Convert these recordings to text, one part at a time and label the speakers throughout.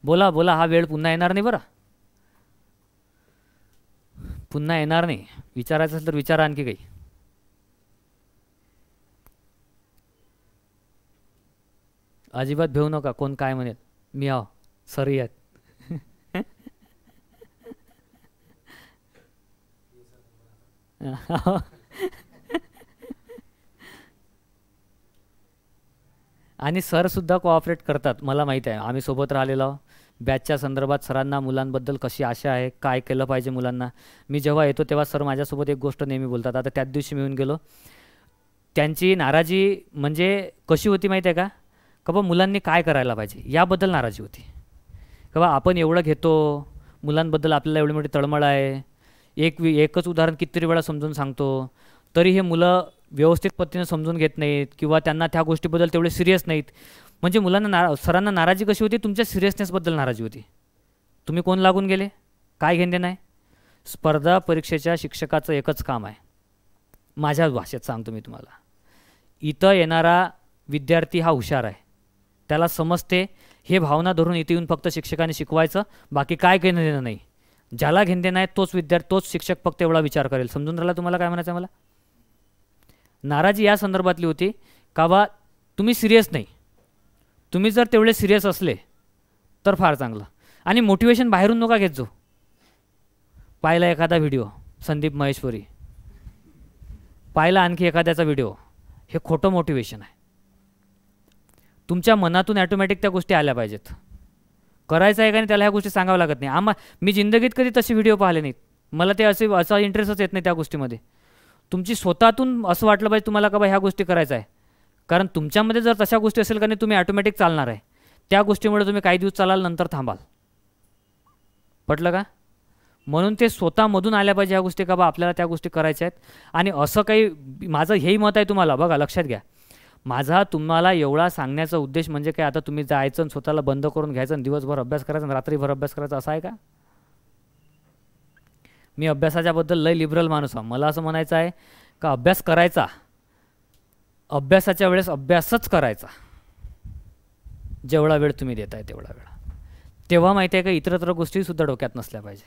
Speaker 1: बोला बोला, हा वेळ पुन्हा येणार नाही बरं, पुन्हा येणार नाही. विचारायचं असेल तर विचारा आणखी काही. अजिबात भेऊ नका, कोण काय म्हणेल. मी आहो, सरी आहेत. आणि सरसुद्धा कोऑपरेट करतात, मला माहीत आहे. आम्ही सोबत राहिलेलो आहो. बॅचच्या संदर्भात सरांना मुलांबद्दल कशी आशा आहे, काय केलं पाहिजे मुलांना. मी जेव्हा येतो तेव्हा सर माझ्यासोबत एक गोष्ट नेहमी बोलतात. आता त्याच दिवशी मी येऊन गेलो. त्यांची नाराजी म्हणजे कशी होती माहीत आहे का, का बा मुलांनी काय करायला पाहिजे याबद्दल नाराजी होती. का बा आपण एवढं घेतो, मुलांबद्दल आपल्याला एवढी मोठी तळमळ आहे, एकच उदाहरण कितीतरी वेळा समजून सांगतो, तरी हे मुलं व्यवस्थित पद्धतीने समजून घेत नाहीत किंवा त्यांना त्या गोष्टीबद्दल तेवढे सिरियस नाहीत. म्हणजे मुलांना सरांना नाराजी कशी होती, तुमच्या सिरियसनेसबद्दल नाराजी होती. तुम्ही कोण लागून गेले, काय घेणं देणं आहे. स्पर्धा परीक्षेच्या शिक्षकाचं एकच काम आहे, माझ्या भाषेत सांगतो मी तुम्हाला, इथं येणारा विद्यार्थी हा हुशार आहे, त्याला समजते, हे भावना धरून इथे येऊन फक्त शिक्षकाने शिकवायचं, बाकी काय घेणं देणं नाही. ज्याला घेणं देणं आहे तोच विद्यार्थी, तोच शिक्षक फक्त एवढा विचार करेल. समजून राहिला तुम्हाला काय म्हणायचं मला. नाराजी या संदर्भातली होती का बा तुम्ही सिरियस नाही. तुम्ही जर तेवढे सिरियस असले तर फार चांगलं. आणि मोटिवेशन बाहेरून नका घेत जो. पाहिला एखादा व्हिडिओ संदीप महेश्वरी, पाहिला आणखी एखाद्याचा व्हिडिओ, हे खोटं मोटिवेशन आहे. तुमच्या मनातून ॲटोमॅटिक त्या गोष्टी आल्या पाहिजेत. करायचं आहे का नाही त्याला ह्या गोष्टी सांगावं लागत नाही. मी जिंदगीत कधी तसे व्हिडिओ पाहिले नाहीत. मला ते असा इंटरेस्टच येत नाही त्या गोष्टीमध्ये. तुमची स्वतःतून असं वाटलं पाहिजे तुम्हाला का बा ह्या गोष्टी करायचं आहे, कारण तुमच्यामध्ये जर तशा गोष्टी असेल का नाही तुम्ही ॲटोमॅटिक चालणार आहे. त्या गोष्टीमुळे तुम्ही काही दिवस चालाल, नंतर थांबाल. पटलं का. म्हणून ते स्वतःमधून आल्या पाहिजे ह्या गोष्टी का बा आपल्याला त्या गोष्टी करायच्या आहेत. आणि असं काही माझं हेही मत आहे तुम्हाला, बघा लक्षात घ्या, माझा तुम्हाला एवढा सांगण्याचा उद्देश म्हणजे काय, आता तुम्ही जायचं आणि स्वतःला बंद करून घ्यायचं आणि दिवसभर अभ्यास करायचा आणि रात्रीभर अभ्यास करायचा असं आहे का. मी अभ्यासाच्याबद्दल लय लिबरल माणूस आहे. मला असं म्हणायचं आहे का अभ्यास करायचा, अभ्यासाच्या वेळेस अभ्यासच करायचा, जेवढा वेळ तुम्ही देताय तेवढा वेळ. तेव्हा माहिती आहे का इतरत्र गोष्टीसुद्धा डोक्यात नसल्या पाहिजे,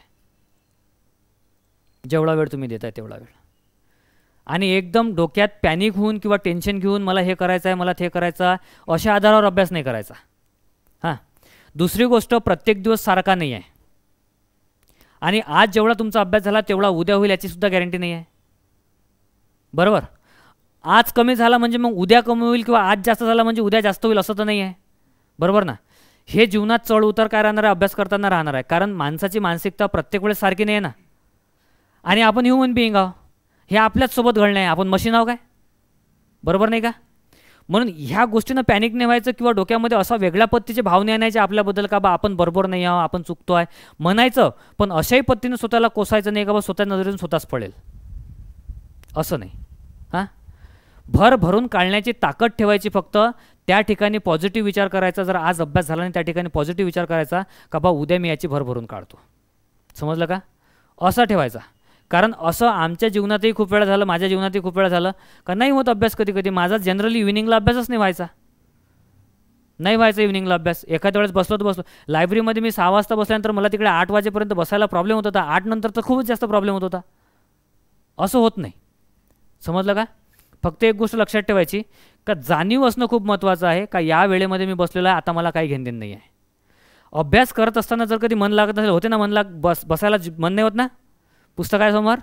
Speaker 1: जेवढा वेळ तुम्ही देताय तेवढा वेळ. आणि एकदम डोक्यात पॅनिक होऊन किंवा टेन्शन घेऊन मला हे करायचं आहे, मला ते करायचं आहे, अशा आधारावर अभ्यास नाही करायचा. हां, दुसरी गोष्ट, प्रत्येक दिवस सारखा नाही आहे. आणि आज जेवढा तुमचा अभ्यास झाला तेवढा उद्या होईल याचीसुद्धा गॅरंटी नाही आहे. बरोबर. आज कमी झाला म्हणजे मग उद्या कमी होईल, किंवा आज जास्त झाला म्हणजे उद्या जास्त होईल असं तर नाही आहे. बरोबर ना. हे जीवनात चढ उतार काय राहणार आहे, अभ्यास करताना राहणार आहे. कारण माणसाची मानसिकता प्रत्येक वेळेस सारखी नाही आहे ना. आणि आपण ह्युमन बिईंग आहो, हे आपल्याच सोबत घडलं आहे, आपण मशीन आहो काय. बरोबर नाही का. म्हणून ह्या गोष्टीनं पॅनिक नाही व्हायचं किंवा डोक्यामध्ये असा वेगळ्या पद्धतीचे भावने आणायचे आपल्याबद्दल का बा आपण बरोबर नाही आहो, आपण चुकतो आहे म्हणायचं, पण अशाही पद्धतीने स्वतःला कोसायचं नाही का बा स्वतः नजरेतून स्वतःच पडेल असं नाही. हां, भर भरून काढण्याची ताकद ठेवायची. फक्त त्या ठिकाणी पॉझिटिव्ह विचार करायचा. जर आज अभ्यास झाला नाही त्या ठिकाणी पॉझिटिव्ह विचार करायचा का बा उद्या मी याची भर भरून काढतो. समजलं का. असा ठेवायचा. कारण असं आमच्या जीवनातही खूप वेळा झालं, माझ्या जीवनातही खूप वेळा झालं का नाही होत अभ्यास. कधी कधी माझा जनरली इव्हिनिंगला अभ्यासच नाही व्हायचा, नाही व्हायचा इव्हिनिंगला अभ्यास. एखाद्या वेळेस बसलो तर बसलो. लायब्ररीमध्ये मी 6 वाजता बसल्यानंतर मला तिकडे 8 वाजेपर्यंत बसायला प्रॉब्लेम होत होता. 8 नंतर तर खूपच जास्त प्रॉब्लेम होत होता. असं होत नाही. समजलं का. फक्त एक गोष्ट लक्षात ठेवायची का जाणीव असणं खूप महत्त्वाचं आहे का या वेळेमध्ये मी बसलेलो आहे, आता मला काही घेणं देणं नाही आहे. अभ्यास करत असताना जर कधी मन लागत नसेल, होते ना मन बसायला मन नाही होत ना, पुस्तकासमोर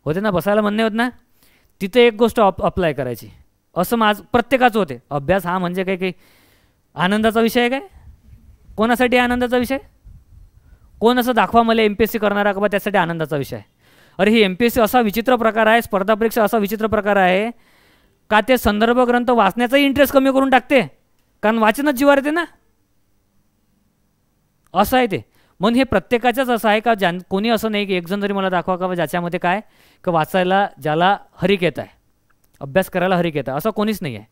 Speaker 1: होते ना, बसायला मन नाही होत ना, तिथे एक गोष्ट अप्लाय करायची. असं प्रत्येकाचं होते. अभ्यास हा म्हणजे काही आनंदाचा विषय आहे काय. कोणासाठी आनंदाचा विषय. कोण असं दाखवा मला MPSC करणारा का बा त्यासाठी आनंदाचा विषय आहे. अरे ही MPSC असा विचित्र प्रकार आहे, स्पर्धा परीक्षा असा विचित्र प्रकार आहे का ते संदर्भ ग्रंथ वाचण्याचाही इंटरेस्ट कमी करून टाकते, कारण वाचनच जीवावर येते ना. असं आहे ते. म्हणून हे प्रत्येकाच्याच असं आहे का कोणी असं नाही की एकजण जरी मला दाखवा का ज्याच्यामध्ये काय का वाचायला ज्याला हरिक येत आहे, अभ्यास करायला हरिक येत आहे, असं कोणीच नाही आहे.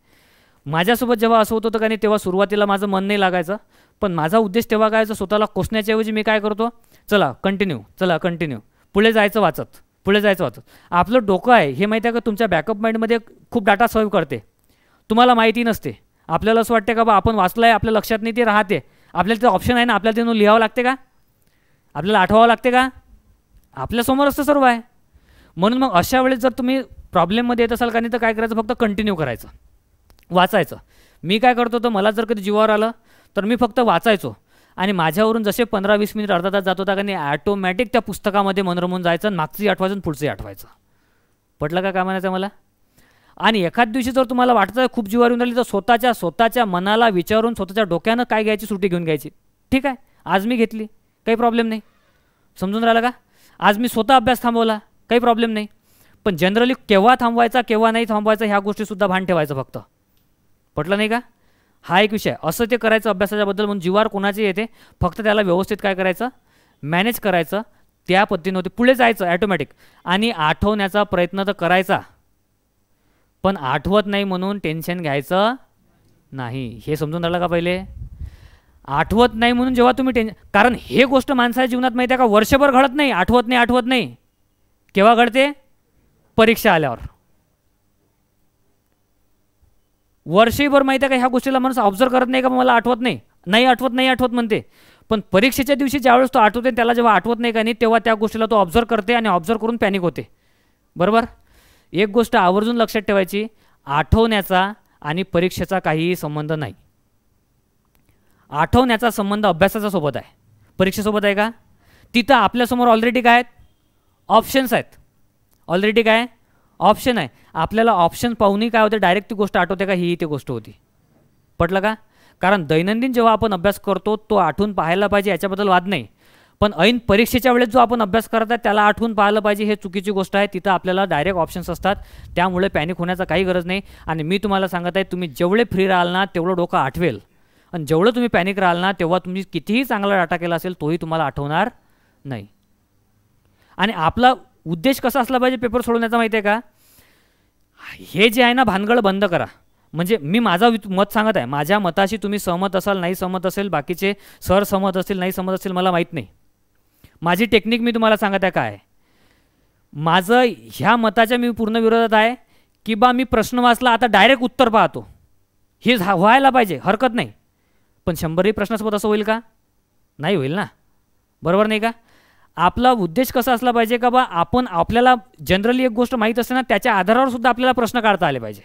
Speaker 1: माझ्यासोबत जेव्हा असं होत होतं का नाही तेव्हा सुरुवातीला माझं मन नाही लागायचं. पण माझा उद्देश तेव्हा काय स्वतःला कोसण्याच्याऐवजी मी काय करतो, चला कंटिन्यू पुढे जायचं वाचत. आपलं डोकं आहे हे माहिती आहे का तुमच्या बॅकअप माइंडमध्ये खूप डाटा सेव्ह करते. तुम्हाला माहिती नसते. आपल्याला असं वाटते का बा आपण वाचलं आहे, आपल्या लक्षात नाही ते राहते आपल्याला ते ऑप्शन आहे ना, आपल्याला ते लिहावं लागते का? आपल्याला आठवावं लागते का? आपल्यासमोर असतं सर्व आहे. म्हणून मग अशा वेळेस जर तुम्ही प्रॉब्लेममध्ये येत असाल का नाही, तर काय करायचं, फक्त कंटिन्यू करायचं, वाचायचं. मी काय करतो, तर मला जर कधी जीवावर आलं तर मी फक्त वाचायचो आणि माझ्यावरून जसे 15-20 मिनिट अर्धा तास जात होता का नाही, ॲटोमॅटिक त्या पुस्तकामध्ये मनरमून जायचं आणि मागचंही आठवायचं आणि पुढचंही आठवायचं. पटलं का म्हणायचं मला? आणि एखाद दिवशी जर तुम्हाला वाटतं खूप जीवावर येऊन राहिली, तर स्वतःच्या मनाला विचारून स्वतःच्या डोक्यानं काय घ्यायची, सुट्टी घेऊन घ्यायची. ठीक आहे, आज मी घेतली, काही प्रॉब्लेम नाही. समजून राहिलं का? आज मी स्वतः अभ्यास थांबवला, काही प्रॉब्लेम नाही. पण जनरली केव्हा थांबवायचा केव्हा नाही थांबवायचा ह्या गोष्टीसुद्धा भान ठेवायचं फक्त. पटलं नाही का? हा एक विषय. असं ते करायचं अभ्यासाच्याबद्दल. म्हणून जीवावर कोणाचे येते, फक्त त्याला व्यवस्थित काय करायचं, मॅनेज करायचं, त्या पद्धतीने होते, पुढे जायचं ॲटोमॅटिक. आणि आठवण्याचा प्रयत्न तर करायचा, पण आठवत नाही म्हणून टेन्शन घ्यायचं नाही. हे समजून राहिलं का? पहिले आठवत नाही म्हणून जेव्हा तुम्ही कारण हे गोष्ट माणसाच्या जीवनात माहिती आहे का, वर्षभर घडत नाही, आठवत नाही. केव्हा घडते? परीक्षा आल्यावर. वर्षभर माहिती आहे का ह्या गोष्टीला माणूस ऑब्झर्व करत नाही का, मला आठवत नाही आठवत म्हणते. पण परीक्षेच्या दिवशी ज्यावेळेस तो आठवते, त्याला जेव्हा आठवत नाही का नाही, तेव्हा त्या गोष्टीला तो ऑब्झर्व करते आणि ऑब्झर्व करून पॅनिक होते. बरोबर? एक गोष्ट आवर्जून लक्षात ठेवायची, आठवण्याचा आणि परीक्षेचा काहीही संबंध नाही. आठवण्याचा संबंध अभ्यासाच्या सोबत आहे, परीक्षेसोबत आहे का? तिथं आपल्यासमोर ऑलरेडी काय आहेत, ऑप्शन्स आहेत. ऑलरेडी काय ऑप्शन आहे. आपल्याला ऑप्शन पाहूनही काय होते, डायरेक्ट ती गोष्ट आठवते का, ही ती गोष्ट होती. पटलं का? कारण दैनंदिन जेव्हा आपण अभ्यास करतो तो आठवून पाहायला पाहिजे, याच्याबद्दल वाद नाही. पण ऐन परीक्षेच्या वेळेस जो आपण अभ्यास करत आहे त्याला आठवून पाहायला पाहिजे, हे चुकीची गोष्ट आहे. तिथं आपल्याला डायरेक्ट ऑप्शन्स असतात, त्यामुळे पॅनिक होण्याचा काही गरज नाही. आणि मी तुम्हाला सांगत आहे, तुम्ही जेवढे फ्री राहाल ना तेवढं डोकं आठवेल, आणि जेवढं तुम्ही पॅनिक राहाल ना तेव्हा तुम्ही कितीही चांगला डाटा केला असेल तोही तुम्हाला आठवणार नाही. आणि आपला उद्देश कसा असला पाहिजे पेपर सोडवण्याचा माहिती आहे का? हे जे आहे ना भानगड बंद करा. म्हणजे मी माझा मत सांगत आहे, माझ्या मताशी तुम्ही सहमत असाल, नाही सहमत असेल, बाकीचे सर सहमत असतील, नाही सहमत असतील, मला माहीत नाही. माझी टेक्निक मी तुम्हाला सांगत आहे काय. माझं ह्या मताच्या मी पूर्ण विरोधात आहे की बा मी प्रश्न वाचला, आता डायरेक्ट उत्तर पाहतो, हे व्हायला पाहिजे, हरकत नाही. पण 100ही प्रश्नासोबत असं होईल का? नाही होईल ना. बरोबर नाही का? आपला उद्देश कसा असला पाहिजे का बा आपण आपल्याला जनरली एक गोष्ट माहीत असते ना, त्याच्या आधारावर सुद्धा आपल्याला प्रश्न काढता आले पाहिजे.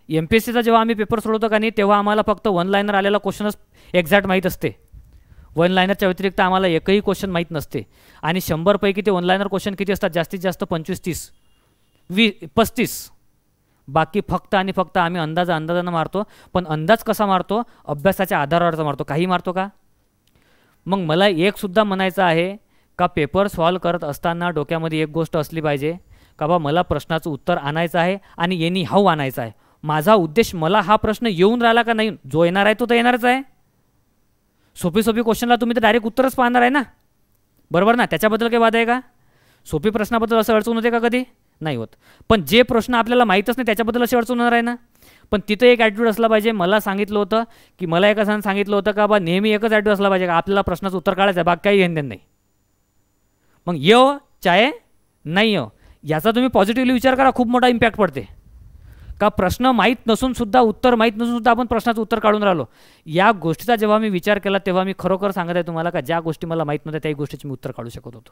Speaker 1: MPSCचा जेव्हा आम्ही पेपर सोडवतो का नाही, तेव्हा आम्हाला फक्त 1 लाईनर आलेला क्वेश्चनच एक्झॅक्ट माहीत असते. 1 लाईनरच्या व्यतिरिक्त आम्हाला एकही क्वेश्चन माहीत नसते. आणि 100 पैकी ते 1 लाईनर क्वेश्चन किती असतात? जास्तीत जास्त 25-30 35. बाकी फक्त आणि फक्त आम्ही अंदाजानं मारतो. पण अंदाज कसा मारतो? अभ्यासाच्या आधारावरचा मारतो. काही मारतो का? मग मला एक सुद्धा म्हणायचं आहे का, पेपर सॉल्व करत असताना डोक्यामध्ये एक गोष्ट असली पाहिजे का बा मला प्रश्नाचं उत्तर आणायचं आहे आणि एनी हाऊ आणायचं आहे. माझा उद्देश, मला हा प्रश्न येऊन राहिला का नाही, जो येणार आहे तो तर येणारच आहे. सोपी क्वेश्चनला तुम्ही तर डायरेक्ट उत्तरच पाहणार आहे ना. बरोबर ना? त्याच्याबद्दल काही वाद आहे का? सोपी प्रश्नाबद्दल असं अडचण होते का कधी? नाही होत. पण जे प्रश्न आपल्याला माहीतच नाही त्याच्याबद्दल अशी अडचण होणार आहे ना. पण तिथं एक ॲटिट्यूड असला पाहिजे. मला सांगितलं होतं की मला एका जणांनी सांगितलं होतं का बा नेहमी एकच ॲटिट्यूड असला पाहिजे का आपल्याला प्रश्नाचं उत्तर काढायचं आहे, बाकी काही घेणं नाही. मग येऊ चाहे नाही येऊ, याचा तुम्ही पॉझिटिव्हली विचार करा, खूप मोठा इम्पॅक्ट पडते. का प्रश्न माहीत नसून सुद्धा, उत्तर माहीत नसून सुद्धा आपण प्रश्नाचं उत्तर काढून राहिलो. या गोष्टीचा जेव्हा मी विचार केला तेव्हा मी खरोखर सांगत आहे तुम्हाला का ज्या गोष्टी मला माहीत नव्हत्या त्याही गोष्टीची मी उत्तर काढू शकत होतो.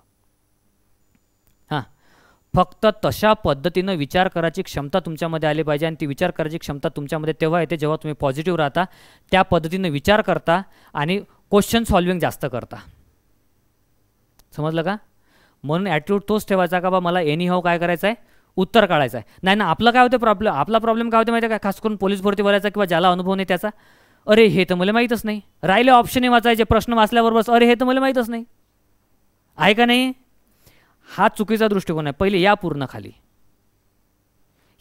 Speaker 1: हां, फक्त तशा पद्धतीनं विचार करायची क्षमता तुमच्यामध्ये आली पाहिजे. आणि ती विचार करायची क्षमता तुमच्यामध्ये तेव्हा येते जेव्हा तुम्ही पॉझिटिव्ह राहता, त्या पद्धतीनं विचार करता आणि क्वेश्चन सॉल्विंग जास्त करता. समजलं का? म्हणून ॲटिट्यूड तोच ठेवायचा का बा मला एनी हाऊ काय करायचं आहे, उत्तर काढायचं आहे. नाही ना, आपलं काय होतं प्रॉब्लेम, आपला प्रॉब्लेम काय होते माहिती आहे का, खास करून पोलीस भरती भरायचा किंवा ज्याला अनुभव नाही त्याचा, अरे हे तर मला माहीतच नाही. राहिले ऑप्शनही वाचायचे, प्रश्न वाचल्यावर बस अरे हे तर मला माहीतच नाही. आहे का नाही? हा चुकीचा दृष्टिकोन आहे. पहिले या पूर्ण खाली.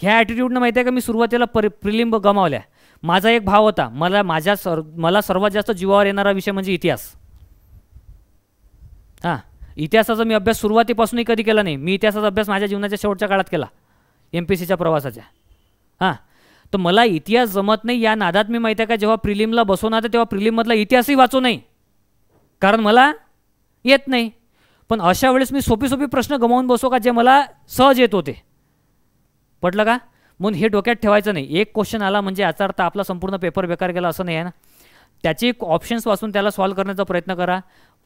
Speaker 1: ह्या ॲटिट्यूडनं माहिती आहे का मी सुरुवातीला प्रिलिम गमावल्या. माझा एक भाव होता, मला सर्वात जास्त जीवावर येणारा विषय म्हणजे इतिहास. हां, इतिहासाचा मी अभ्यास सुरुवातीपासूनही कधी केला नाही. मी इतिहासाचा अभ्यास माझ्या जीवनाच्या शेवटच्या काळात केला, MPSCच्या प्रवासाच्या. हां, तर मला इतिहास जमत नाही. या नादात मी माहिती आहे का जेव्हा प्रिलिमला बसवणार तेव्हा प्रिलिममधला इतिहासही वाचू नाही, कारण मला येत नाही. पण अशा वेळेस मी सोपी प्रश्न गमावून बसो का जे मला सहज येत होते. पटलं का? म्हणून हे डोक्यात ठेवायचं नाही. एक क्वेश्चन आला म्हणजे याचा अर्थ आपला संपूर्ण पेपर बेकार गेला असं नाही आहे ना. त्याची ऑप्शन्स वाचून त्याला सॉल्व्ह करण्याचा प्रयत्न करा,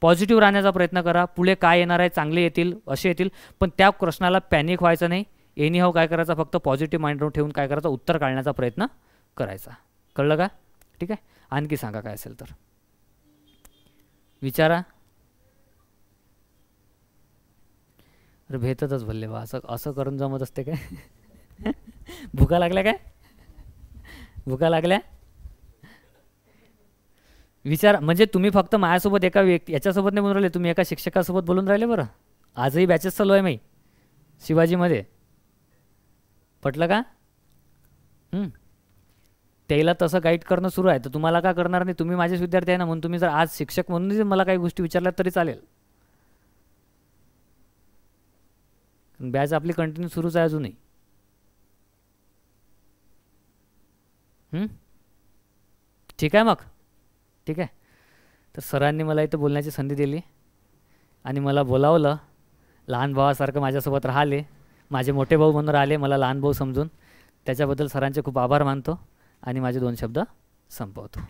Speaker 1: पॉझिटिव्ह राहण्याचा प्रयत्न करा. पुढे काय येणार आहे, चांगले येतील, असे येतील, पण त्या प्रश्नाला पॅनिक व्हायचं नाही. एनी हाऊ काय करायचा, फक्त पॉझिटिव्ह माइंड ठेवून काय करायचं, उत्तर काढण्याचा प्रयत्न करायचा. कळलं का? ठीक आहे. आणखी सांगा काय असेल तर विचारा. अरे भेटतच भल्ले बा, असं असं करून जमत असते काय? भुका लागल्या काय? भुका लागल्या? विचार. म्हणजे तुम्ही फक्त माझ्यासोबत एका व्यक्ती याच्यासोबत नाही बोलून राहिले, तुम्ही एका शिक्षकासोबत बोलून राहिले. बरं, आजही बॅचेस चालू आहे माही शिवाजीमध्ये. पटलं का? त्याला तसं गाईड करणं सुरू आहे, तर तुम्हाला का करणार नाही? तुम्ही माझेच विद्यार्थी आहे ना, म्हणून तुम्ही जर आज शिक्षक म्हणून मला काही गोष्टी विचारल्या तरी चालेल. बॅच आपली कंटिन्यू सुरूच आहे अजूनही. ठीक आहे मग. ठीक आहे. तर सरांनी मला इथं बोलण्याची संधी दिली आणि मला बोलावलं. लहान भावासारखं माझ्यासोबत राहिले, माझे मोठे भाऊ म्हणून राहिले, मला लहान भाऊ समजून. त्याच्याबद्दल सरांचे खूप आभार मानतो आणि माझे 2 शब्द संपवतो.